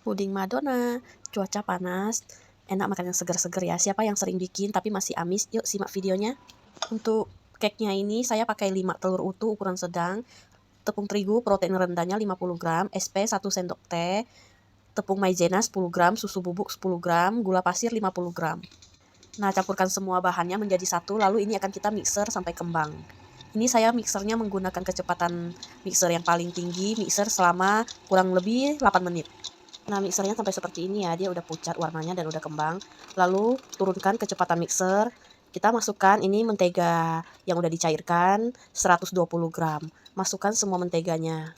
Puding Madonna, cuaca panas, enak makan yang seger-seger ya. Siapa yang sering bikin tapi masih amis? Yuk simak videonya. Untuk cake-nya ini saya pakai 5 telur utuh ukuran sedang, tepung terigu protein rendahnya 50 gram, SP 1 sendok teh, tepung maizena 10 gram, susu bubuk 10 gram, gula pasir 50 gram. Nah, campurkan semua bahannya menjadi satu, lalu ini akan kita mixer sampai kembang. Ini saya mixernya menggunakan kecepatan mixer yang paling tinggi, mixer selama kurang lebih 8 menit. Nah, mixernya sampai seperti ini ya, dia udah pucat warnanya dan udah kembang. Lalu turunkan kecepatan mixer. Kita masukkan ini mentega yang udah dicairkan 120 gram. Masukkan semua menteganya.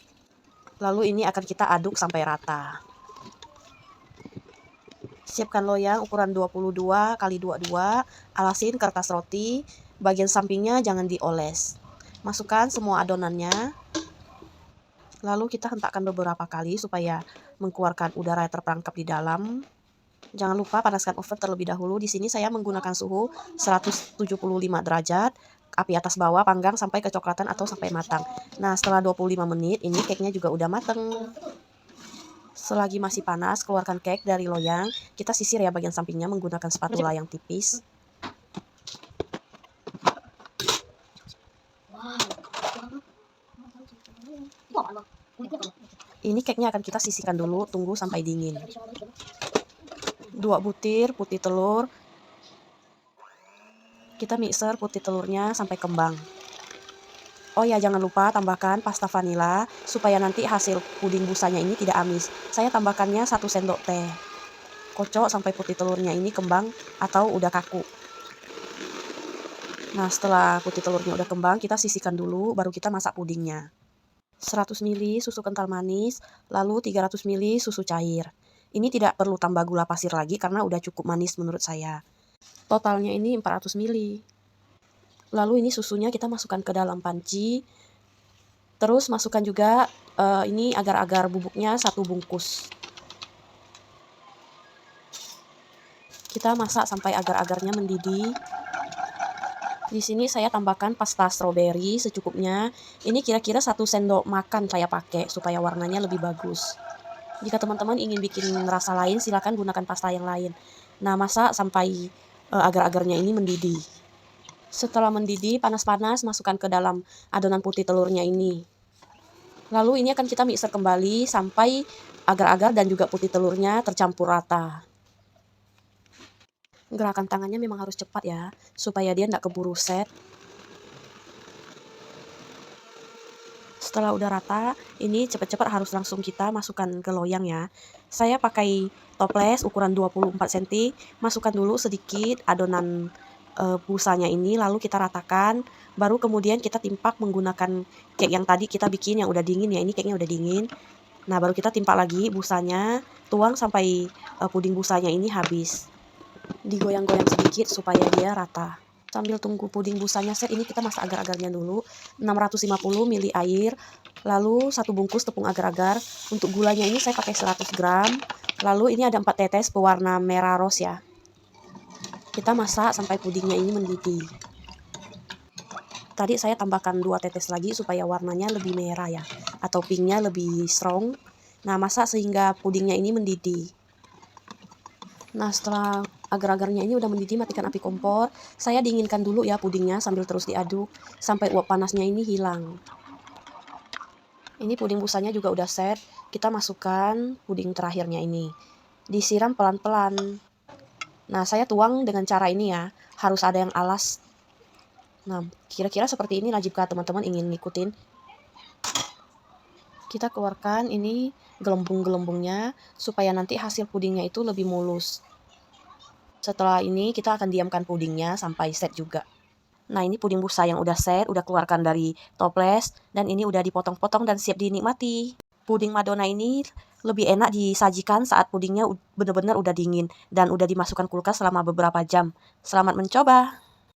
Lalu ini akan kita aduk sampai rata. Siapkan loyang ukuran 22 x 22, alasin kertas roti, bagian sampingnya jangan dioles. Masukkan semua adonannya. Lalu kita hentakkan beberapa kali supaya mengeluarkan udara yang terperangkap di dalam. Jangan lupa panaskan oven terlebih dahulu. Di sini saya menggunakan suhu 175 derajat. Api atas bawah panggang sampai kecoklatan atau sampai matang. Nah, setelah 25 menit ini cake-nya juga udah mateng. Selagi masih panas, keluarkan cake dari loyang. Kita sisir ya bagian sampingnya menggunakan spatula yang tipis. Ini cake-nya akan kita sisihkan dulu, tunggu sampai dingin. 2 butir putih telur. Kita mixer putih telurnya sampai kembang. Oh ya, jangan lupa tambahkan pasta vanila supaya nanti hasil puding busanya ini tidak amis. Saya tambahkannya 1 sendok teh. Kocok sampai putih telurnya ini kembang atau udah kaku. Nah, setelah putih telurnya udah kembang, kita sisihkan dulu, baru kita masak pudingnya. 100 ml susu kental manis, lalu 300 ml susu cair. Ini tidak perlu tambah gula pasir lagi karena udah cukup manis menurut saya. Totalnya ini 400 ml. Lalu ini susunya kita masukkan ke dalam panci. Terus masukkan juga ini agar-agar bubuknya 1 bungkus. Kita masak sampai agar-agarnya mendidih. Di sini saya tambahkan pasta stroberi secukupnya. Ini kira-kira 1 sendok makan saya pakai supaya warnanya lebih bagus. Jika teman-teman ingin bikin rasa lain, silakan gunakan pasta yang lain. Nah, masak sampai agar-agarnya ini mendidih. Setelah mendidih, panas-panas, masukkan ke dalam adonan putih telurnya ini. Lalu ini akan kita mixer kembali sampai agar-agar dan juga putih telurnya tercampur rata. Gerakan tangannya memang harus cepat ya, supaya dia nggak keburu set. Setelah udah rata, ini cepat-cepat harus langsung kita masukkan ke loyang ya. Saya pakai toples ukuran 24 cm, masukkan dulu sedikit adonan busanya ini, lalu kita ratakan. Baru kemudian kita timpak menggunakan cake yang tadi kita bikin yang udah dingin ya, ini cake-nya udah dingin. Nah, baru kita timpak lagi busanya, tuang sampai puding busanya ini habis. Digoyang-goyang sedikit supaya dia rata. Sambil tunggu puding busanya set, ini kita masak agar-agarnya dulu. 650 ml air, lalu 1 bungkus tepung agar-agar. Untuk gulanya ini saya pakai 100 gram. Lalu ini ada 4 tetes pewarna merah rose ya. Kita masak sampai pudingnya ini mendidih. Tadi saya tambahkan 2 tetes lagi supaya warnanya lebih merah ya, atau pinknya lebih strong. Nah, masak sehingga pudingnya ini mendidih. Nah, setelah agar-agarnya ini udah mendidih, matikan api kompor. Saya dinginkan dulu ya pudingnya sambil terus diaduk sampai uap panasnya ini hilang. Ini puding busanya juga udah set. Kita masukkan puding terakhirnya ini. Disiram pelan-pelan. Nah, saya tuang dengan cara ini ya. Harus ada yang alas. Nah, kira-kira seperti inilah jika teman-teman ingin ngikutin. Kita keluarkan ini gelembung-gelembungnya supaya nanti hasil pudingnya itu lebih mulus. Setelah ini kita akan diamkan pudingnya sampai set juga. Nah, ini puding busa yang udah set, udah keluarkan dari toples, dan ini udah dipotong-potong dan siap dinikmati. Puding Madonna ini lebih enak disajikan saat pudingnya benar-benar udah dingin dan udah dimasukkan kulkas selama beberapa jam. Selamat mencoba!